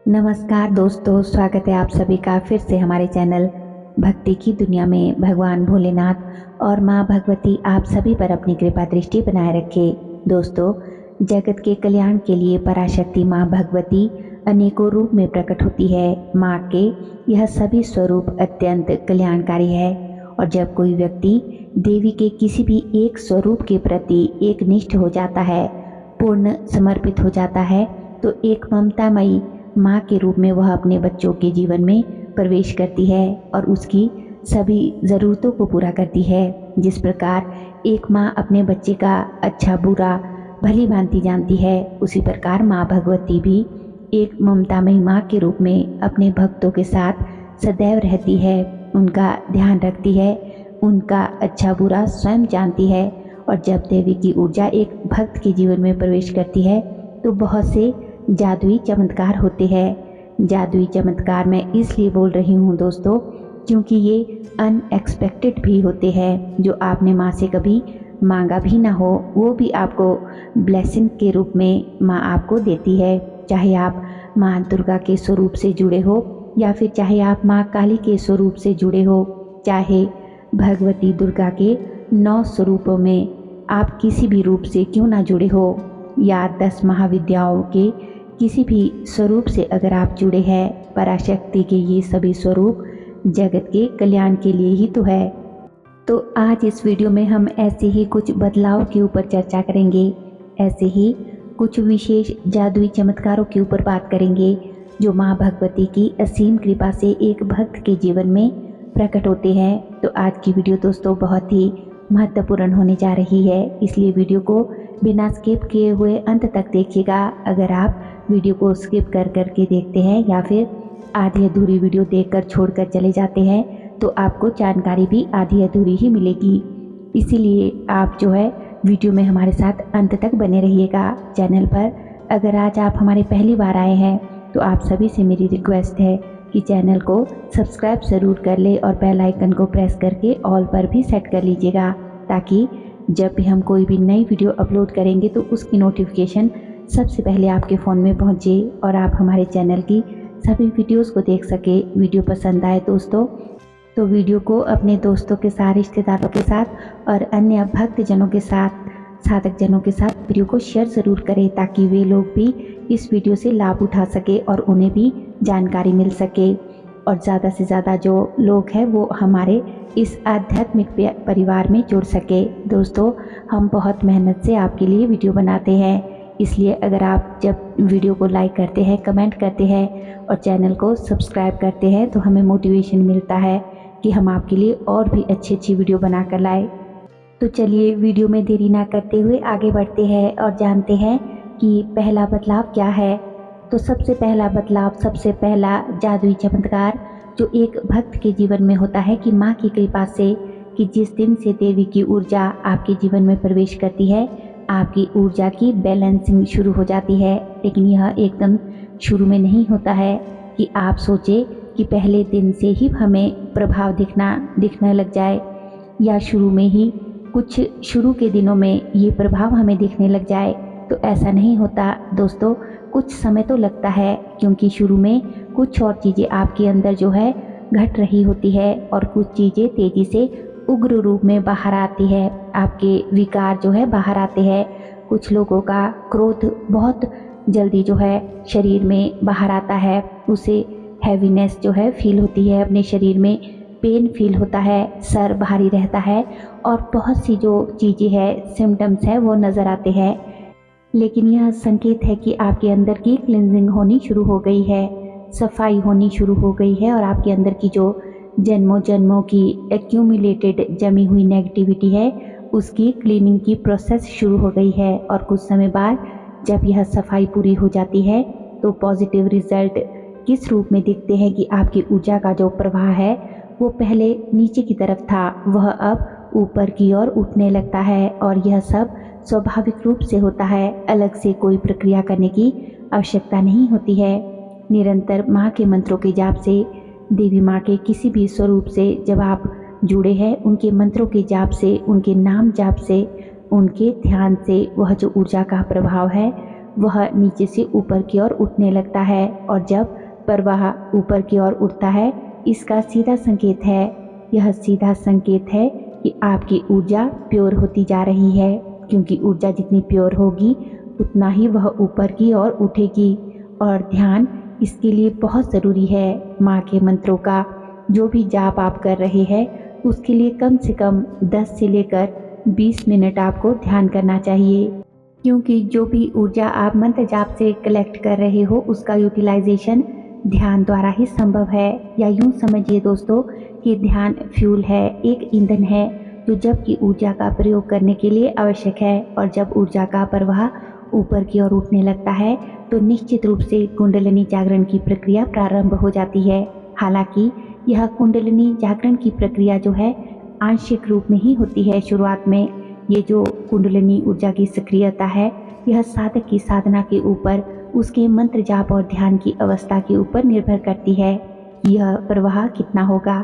नमस्कार दोस्तों, स्वागत है आप सभी का फिर से हमारे चैनल भक्ति की दुनिया में। भगवान भोलेनाथ और माँ भगवती आप सभी पर अपनी कृपा दृष्टि बनाए रखे। दोस्तों, जगत के कल्याण के लिए पराशक्ति माँ भगवती अनेकों रूप में प्रकट होती है। माँ के यह सभी स्वरूप अत्यंत कल्याणकारी है और जब कोई व्यक्ति देवी के किसी भी एक स्वरूप के प्रति एक निष्ठ हो जाता है, पूर्ण समर्पित हो जाता है, तो एक ममतामयी माँ के रूप में वह अपने बच्चों के जीवन में प्रवेश करती है और उसकी सभी ज़रूरतों को पूरा करती है। जिस प्रकार एक माँ अपने बच्चे का अच्छा बुरा भली भांति जानती है, उसी प्रकार माँ भगवती भी एक ममतामयी माँ के रूप में अपने भक्तों के साथ सदैव रहती है, उनका ध्यान रखती है, उनका अच्छा बुरा स्वयं जानती है। और जब देवी की ऊर्जा एक भक्त के जीवन में प्रवेश करती है तो बहुत से जादुई चमत्कार होते हैं। जादुई चमत्कार मैं इसलिए बोल रही हूँ दोस्तों, क्योंकि ये अनएक्सपेक्टेड भी होते हैं, जो आपने माँ से कभी मांगा भी ना हो, वो भी आपको ब्लेसिंग के रूप में माँ आपको देती है। चाहे आप माँ दुर्गा के स्वरूप से जुड़े हो या फिर चाहे आप माँ काली के स्वरूप से जुड़े हो, चाहे भगवती दुर्गा के 9 स्वरूपों में आप किसी भी रूप से क्यों ना जुड़े हो, या 10 महाविद्याओं के किसी भी स्वरूप से अगर आप जुड़े हैं, पराशक्ति के ये सभी स्वरूप जगत के कल्याण के लिए ही तो है। तो आज इस वीडियो में हम ऐसे ही कुछ बदलाव के ऊपर चर्चा करेंगे, ऐसे ही कुछ विशेष जादुई चमत्कारों के ऊपर बात करेंगे जो माँ भगवती की असीम कृपा से एक भक्त के जीवन में प्रकट होते हैं। तो आज की वीडियो दोस्तों बहुत ही महत्वपूर्ण होने जा रही है, इसलिए वीडियो को बिना स्किप किए हुए अंत तक देखिएगा। अगर आप वीडियो को स्किप कर करके देखते हैं या फिर आधी अधूरी वीडियो देखकर छोड़कर चले जाते हैं तो आपको जानकारी भी आधी अधूरी ही मिलेगी। इसीलिए आप जो है वीडियो में हमारे साथ अंत तक बने रहिएगा। चैनल पर अगर आज आप हमारे पहली बार आए हैं तो आप सभी से मेरी रिक्वेस्ट है कि चैनल को सब्सक्राइब ज़रूर कर ले और बेल आइकन को प्रेस करके ऑल पर भी सेट कर लीजिएगा, ताकि जब भी हम कोई भी नई वीडियो अपलोड करेंगे तो उसकी नोटिफिकेशन सबसे पहले आपके फ़ोन में पहुंचे और आप हमारे चैनल की सभी वीडियोस को देख सके। वीडियो पसंद आए दोस्तों तो वीडियो को अपने दोस्तों के साथ, रिश्तेदारों के साथ और अन्य भक्तजनों के साथ, साधक जनों के साथ वीडियो को शेयर ज़रूर करें, ताकि वे लोग भी इस वीडियो से लाभ उठा सके और उन्हें भी जानकारी मिल सके और ज़्यादा से ज़्यादा जो लोग हैं वो हमारे इस आध्यात्मिक परिवार में जुड़ सके। दोस्तों, हम बहुत मेहनत से आपके लिए वीडियो बनाते हैं, इसलिए अगर आप जब वीडियो को लाइक करते हैं, कमेंट करते हैं और चैनल को सब्सक्राइब करते हैं तो हमें मोटिवेशन मिलता है कि हम आपके लिए और भी अच्छी अच्छी वीडियो बना कर लाए। तो चलिए वीडियो में देरी ना करते हुए आगे बढ़ते हैं और जानते हैं कि पहला बदलाव क्या है। तो सबसे पहला बदलाव, सबसे पहला जादुई चमत्कार जो एक भक्त के जीवन में होता है कि माँ की कृपा से, कि जिस दिन से देवी की ऊर्जा आपके जीवन में प्रवेश करती है, आपकी ऊर्जा की बैलेंसिंग शुरू हो जाती है। लेकिन यह एकदम शुरू में नहीं होता है कि आप सोचे कि पहले दिन से ही हमें प्रभाव दिखने लग जाए, या शुरू में ही कुछ शुरू के दिनों में ये प्रभाव हमें दिखने लग जाए। तो ऐसा नहीं होता दोस्तों, कुछ समय तो लगता है, क्योंकि शुरू में कुछ और चीज़ें आपके अंदर जो है घट रही होती है और कुछ चीज़ें तेज़ी से उग्र रूप में बाहर आती है, आपके विकार जो है बाहर आते हैं। कुछ लोगों का क्रोध बहुत जल्दी जो है शरीर में बाहर आता है, उसे हैवीनेस जो है फील होती है, अपने शरीर में पेन फील होता है, सर भारी रहता है और बहुत सी जो चीज़ें हैं, सिम्टम्स है वो नज़र आते हैं। लेकिन यह संकेत है कि आपके अंदर की क्लिनजिंग होनी शुरू हो गई है, सफाई होनी शुरू हो गई है और आपके अंदर की जो जन्मों जन्मों की एक्यूमुलेटेड जमी हुई नेगेटिविटी है उसकी क्लीनिंग की प्रोसेस शुरू हो गई है। और कुछ समय बाद जब यह सफाई पूरी हो जाती है तो पॉजिटिव रिजल्ट किस रूप में दिखते हैं कि आपकी ऊर्जा का जो प्रवाह है वो पहले नीचे की तरफ था, वह अब ऊपर की ओर उठने लगता है। और यह सब स्वाभाविक रूप से होता है, अलग से कोई प्रक्रिया करने की आवश्यकता नहीं होती है। निरंतर माँ के मंत्रों के जाप से, देवी माँ के किसी भी स्वरूप से जब आप जुड़े हैं, उनके मंत्रों के जाप से, उनके नाम जाप से, उनके ध्यान से, वह जो ऊर्जा का प्रभाव है वह नीचे से ऊपर की ओर उठने लगता है, और जब प्रवाह ऊपर की ओर उठता है, इसका सीधा संकेत है, यह सीधा संकेत है कि आपकी ऊर्जा प्योर होती जा रही है, क्योंकि ऊर्जा जितनी प्योर होगी उतना ही वह ऊपर की ओर उठेगी। और ध्यान इसके लिए बहुत ज़रूरी है। माँ के मंत्रों का जो भी जाप आप कर रहे हैं उसके लिए कम से कम 10 से लेकर 20 मिनट आपको ध्यान करना चाहिए, क्योंकि जो भी ऊर्जा आप मंत्र जाप से कलेक्ट कर रहे हो उसका यूटिलाइजेशन ध्यान द्वारा ही संभव है। या यूं समझिए दोस्तों कि ध्यान फ्यूल है, एक ईंधन है जो जब की ऊर्जा का प्रयोग करने के लिए आवश्यक है। और जब ऊर्जा का प्रवाह ऊपर की ओर उठने लगता है तो निश्चित रूप से कुंडलिनी जागरण की प्रक्रिया प्रारंभ हो जाती है। हालांकि यह कुंडलिनी जागरण की प्रक्रिया जो है आंशिक रूप में ही होती है शुरुआत में। ये जो कुंडलिनी ऊर्जा की सक्रियता है यह साधक की साधना के ऊपर, उसके मंत्र जाप और ध्यान की अवस्था के ऊपर निर्भर करती है। यह प्रवाह कितना होगा,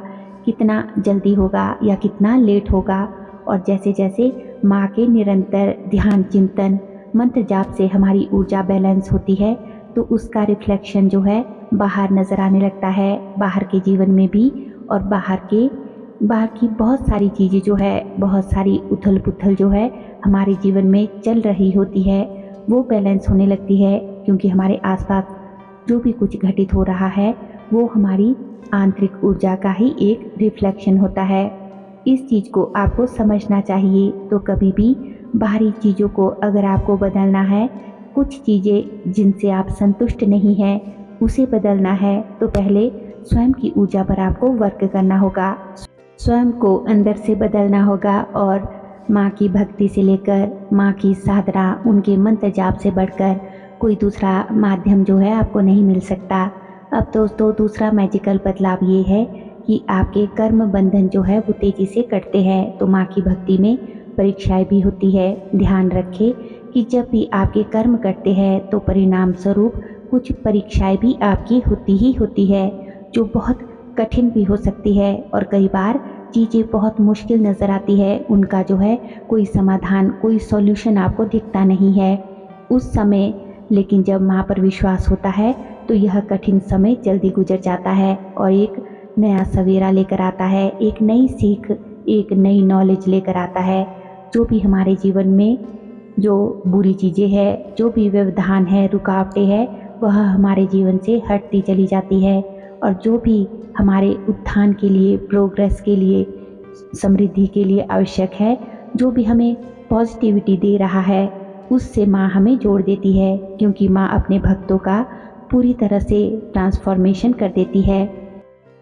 कितना जल्दी होगा या कितना लेट होगा। और जैसे जैसे माँ के निरंतर ध्यान चिंतन मंत्र जाप से हमारी ऊर्जा बैलेंस होती है तो उसका रिफ्लेक्शन जो है बाहर नजर आने लगता है, बाहर के जीवन में भी। और बाहर की बहुत सारी चीज़ें जो है, बहुत सारी उथल पुथल जो है हमारे जीवन में चल रही होती है वो बैलेंस होने लगती है, क्योंकि हमारे आसपास जो भी कुछ घटित हो रहा है वो हमारी आंतरिक ऊर्जा का ही एक रिफ्लेक्शन होता है। इस चीज़ को आपको समझना चाहिए। तो कभी भी बाहरी चीज़ों को अगर आपको बदलना है, कुछ चीज़ें जिनसे आप संतुष्ट नहीं हैं उसे बदलना है, तो पहले स्वयं की ऊर्जा पर आपको वर्क करना होगा, स्वयं को अंदर से बदलना होगा। और माँ की भक्ति से लेकर माँ की साधना, उनके मंत्र जाप से बढ़कर कोई दूसरा माध्यम जो है आपको नहीं मिल सकता। अब दोस्तों दूसरा मैजिकल बदलाव ये है कि आपके कर्म बंधन जो है वो तेजी से कटते हैं। तो माँ की भक्ति में परीक्षाएं भी होती है। ध्यान रखें कि जब भी आपके कर्म करते हैं तो परिणाम स्वरूप कुछ परीक्षाएं भी आपकी होती ही होती है, जो बहुत कठिन भी हो सकती है। और कई बार चीज़ें बहुत मुश्किल नज़र आती है, उनका जो है कोई समाधान, कोई सॉल्यूशन आपको दिखता नहीं है उस समय। लेकिन जब माँ पर विश्वास होता है तो यह कठिन समय जल्दी गुजर जाता है और एक नया सवेरा लेकर आता है, एक नई सीख, एक नई नॉलेज लेकर आता है। जो भी हमारे जीवन में जो बुरी चीज़ें हैं, जो भी व्यवधान है, रुकावटें हैं, वह हमारे जीवन से हटती चली जाती है। और जो भी हमारे उत्थान के लिए, प्रोग्रेस के लिए, समृद्धि के लिए आवश्यक है, जो भी हमें पॉजिटिविटी दे रहा है, उससे माँ हमें जोड़ देती है, क्योंकि माँ अपने भक्तों का पूरी तरह से ट्रांसफॉर्मेशन कर देती है।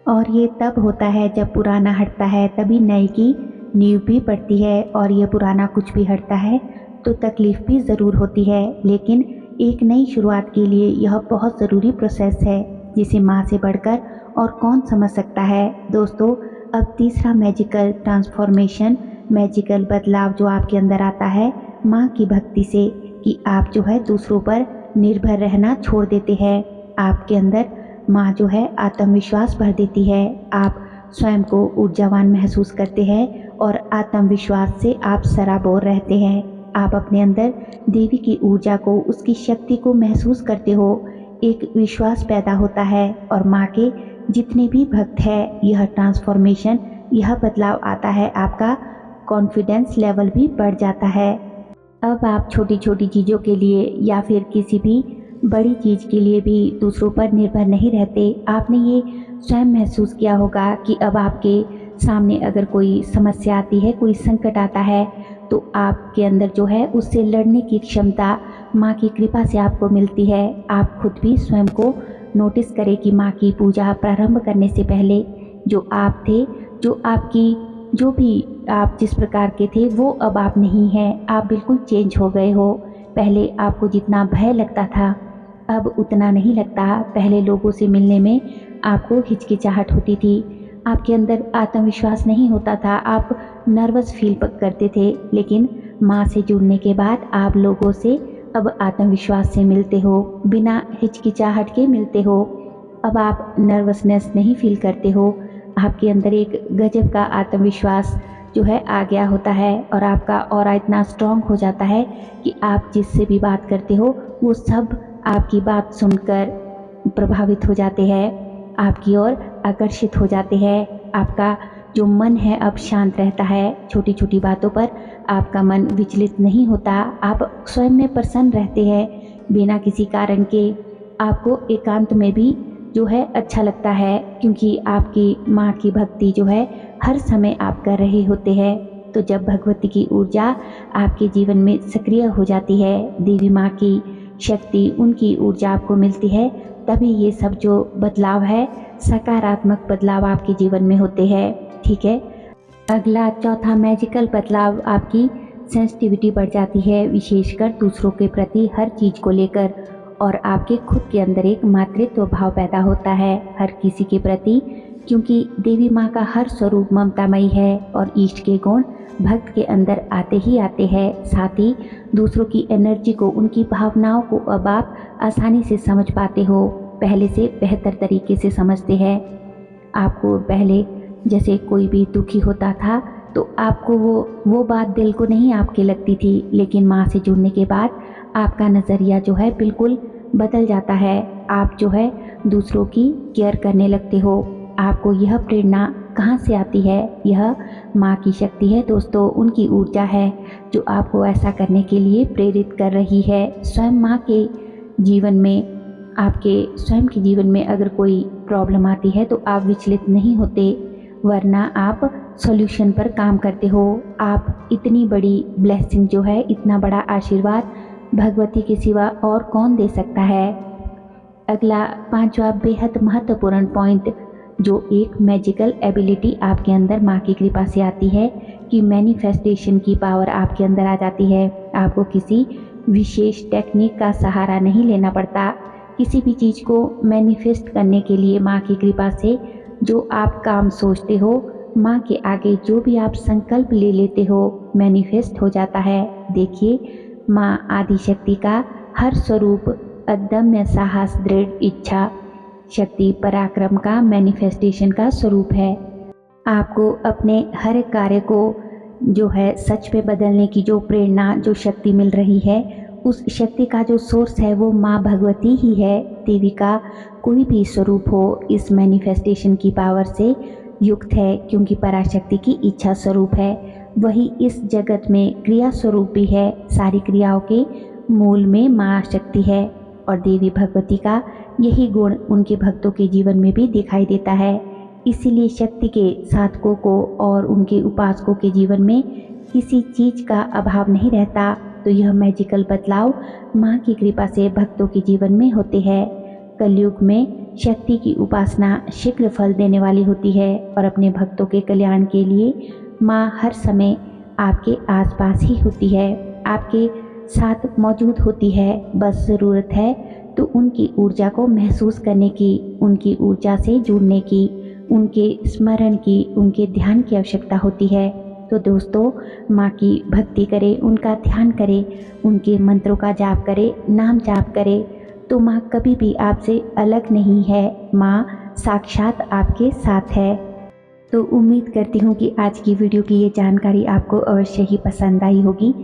और ये तब होता है जब पुराना हटता है, तभी नए की नींव भी पड़ती है। और ये पुराना कुछ भी हटता है तो तकलीफ भी ज़रूर होती है, लेकिन एक नई शुरुआत के लिए यह बहुत ज़रूरी प्रोसेस है, जिसे माँ से बढ़कर और कौन समझ सकता है। दोस्तों अब तीसरा मैजिकल ट्रांसफॉर्मेशन, मैजिकल बदलाव जो आपके अंदर आता है माँ की भक्ति से, कि आप जो है दूसरों पर निर्भर रहना छोड़ देते हैं। आपके अंदर माँ जो है आत्मविश्वास भर देती है, आप स्वयं को ऊर्जावान महसूस करते हैं और आत्मविश्वास से आप सराबोर रहते हैं। आप अपने अंदर देवी की ऊर्जा को, उसकी शक्ति को महसूस करते हो, एक विश्वास पैदा होता है। और माँ के जितने भी भक्त हैं, यह ट्रांसफॉर्मेशन, यह बदलाव आता है, आपका कॉन्फिडेंस लेवल भी बढ़ जाता है। अब आप छोटी छोटी चीज़ों के लिए या फिर किसी भी बड़ी चीज़ के लिए भी दूसरों पर निर्भर नहीं रहते। आपने ये स्वयं महसूस किया होगा कि अब आपके सामने अगर कोई समस्या आती है, कोई संकट आता है, तो आपके अंदर जो है उससे लड़ने की क्षमता माँ की कृपा से आपको मिलती है। आप खुद भी स्वयं को नोटिस करें कि माँ की पूजा प्रारंभ करने से पहले जो आप थे, जो भी आप जिस प्रकार के थे वो अब आप नहीं हैं, आप बिल्कुल चेंज हो गए हो। पहले आपको जितना भय लगता था अब उतना नहीं लगता। पहले लोगों से मिलने में आपको हिचकिचाहट होती थी, आपके अंदर आत्मविश्वास नहीं होता था, आप नर्वस फील करते थे। लेकिन माँ से जुड़ने के बाद आप लोगों से अब आत्मविश्वास से मिलते हो, बिना हिचकिचाहट के मिलते हो। अब आप नर्वसनेस नहीं फील करते हो, आपके अंदर एक गजब का आत्मविश्वास जो है आ गया होता है और आपका ऑरा इतना स्ट्रांग हो जाता है कि आप जिससे भी बात करते हो वो सब आपकी बात सुनकर प्रभावित हो जाते हैं, आपकी ओर आकर्षित हो जाते हैं। आपका जो मन है अब शांत रहता है, छोटी छोटी बातों पर आपका मन विचलित नहीं होता, आप स्वयं में प्रसन्न रहते हैं बिना किसी कारण के। आपको एकांत में भी जो है अच्छा लगता है, क्योंकि आपकी माँ की भक्ति जो है हर समय आप कर रहे होते हैं। तो जब भगवती की ऊर्जा आपके जीवन में सक्रिय हो जाती है, देवी माँ की शक्ति, उनकी ऊर्जा आपको मिलती है, तभी ये सब जो बदलाव है, सकारात्मक बदलाव आपके जीवन में होते हैं। ठीक है, अगला चौथा मैजिकल बदलाव, आपकी सेंसिटिविटी बढ़ जाती है, विशेषकर दूसरों के प्रति हर चीज़ को लेकर, और आपके खुद के अंदर एक मातृत्व भाव पैदा होता है हर किसी के प्रति, क्योंकि देवी माँ का हर स्वरूप ममतामयी है और इष्ट के गुण भक्त के अंदर आते ही आते हैं। साथ ही दूसरों की एनर्जी को, उनकी भावनाओं को अब आप आसानी से समझ पाते हो, पहले से बेहतर तरीके से समझते हैं। आपको पहले जैसे कोई भी दुखी होता था तो आपको वो बात दिल को नहीं आपके लगती थी, लेकिन माँ से जुड़ने के बाद आपका नज़रिया जो है बिल्कुल बदल जाता है। आप जो है दूसरों की केयर करने लगते हो। आपको यह प्रेरणा कहाँ से आती है? यह माँ की शक्ति है दोस्तों, उनकी ऊर्जा है जो आपको ऐसा करने के लिए प्रेरित कर रही है। स्वयं माँ के जीवन में, आपके स्वयं के जीवन में अगर कोई प्रॉब्लम आती है तो आप विचलित नहीं होते, वरना आप सॉल्यूशन पर काम करते हो। आप इतनी बड़ी ब्लेसिंग जो है, इतना बड़ा आशीर्वाद भगवती के सिवा और कौन दे सकता है। अगला पांचवा बेहद महत्वपूर्ण पॉइंट, जो एक मैजिकल एबिलिटी आपके अंदर माँ की कृपा से आती है कि मैनिफेस्टेशन की पावर आपके अंदर आ जाती है। आपको किसी विशेष टेक्निक का सहारा नहीं लेना पड़ता। किसी भी चीज़ को मैनिफेस्ट करने के लिए माँ की कृपा से जो आप काम सोचते हो, माँ के आगे जो भी आप संकल्प ले लेते हो, मैनिफेस्ट हो जाता है। देखिए, माँ आदिशक्ति का हर स्वरूप अदम्य साहस, दृढ़ इच्छा शक्ति, पराक्रम का मैनिफेस्टेशन का स्वरूप है। आपको अपने हर कार्य को जो है सच में बदलने की जो प्रेरणा, जो शक्ति मिल रही है, उस शक्ति का जो सोर्स है वो माँ भगवती ही है। देवी का कोई भी स्वरूप हो इस मैनिफेस्टेशन की पावर से युक्त है, क्योंकि पराशक्ति की इच्छा स्वरूप है, वही इस जगत में क्रिया स्वरूप भी है। सारी क्रियाओं के मूल में माँ शक्ति है और देवी भगवती का यही गुण उनके भक्तों के जीवन में भी दिखाई देता है। इसीलिए शक्ति के साधकों को और उनके उपासकों के जीवन में किसी चीज़ का अभाव नहीं रहता। तो यह मैजिकल बदलाव माँ की कृपा से भक्तों के जीवन में होते हैं। कलयुग में शक्ति की उपासना शीघ्र फल देने वाली होती है और अपने भक्तों के कल्याण के लिए माँ हर समय आपके आसपास ही होती है, आपके साथ मौजूद होती है। बस ज़रूरत है तो उनकी ऊर्जा को महसूस करने की, उनकी ऊर्जा से जुड़ने की, उनके स्मरण की, उनके ध्यान की आवश्यकता होती है। तो दोस्तों, माँ की भक्ति करें, उनका ध्यान करें, उनके मंत्रों का जाप करें, नाम जाप करें, तो माँ कभी भी आपसे अलग नहीं है। माँ साक्षात आपके साथ है। तो उम्मीद करती हूँ कि आज की वीडियो की ये जानकारी आपको अवश्य ही पसंद आई होगी।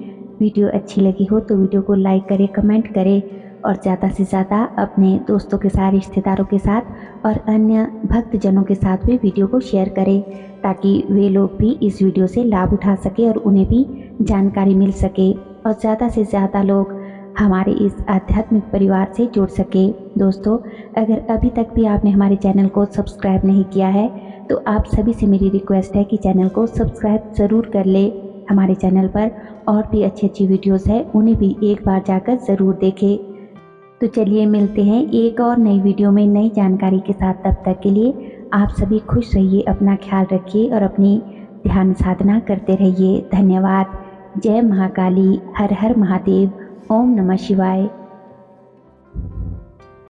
वीडियो अच्छी लगी हो तो वीडियो को लाइक करें, कमेंट करें और ज़्यादा से ज़्यादा अपने दोस्तों के साथ, रिश्तेदारों के साथ और अन्य भक्तजनों के साथ भी वीडियो को शेयर करें, ताकि वे लोग भी इस वीडियो से लाभ उठा सके और उन्हें भी जानकारी मिल सके और ज़्यादा से ज़्यादा लोग हमारे इस आध्यात्मिक परिवार से जुड़ सके। दोस्तों, अगर अभी तक भी आपने हमारे चैनल को सब्सक्राइब नहीं किया है तो आप सभी से मेरी रिक्वेस्ट है कि चैनल को सब्सक्राइब ज़रूर कर ले। हमारे चैनल पर और भी अच्छी अच्छी वीडियोस है, उन्हें भी एक बार जाकर ज़रूर देखें। तो चलिए मिलते हैं एक और नई वीडियो में नई जानकारी के साथ। तब तक के लिए आप सभी खुश रहिए, अपना ख्याल रखिए और अपनी ध्यान साधना करते रहिए। धन्यवाद। जय महाकाली, हर हर महादेव, ओम नमः शिवाय।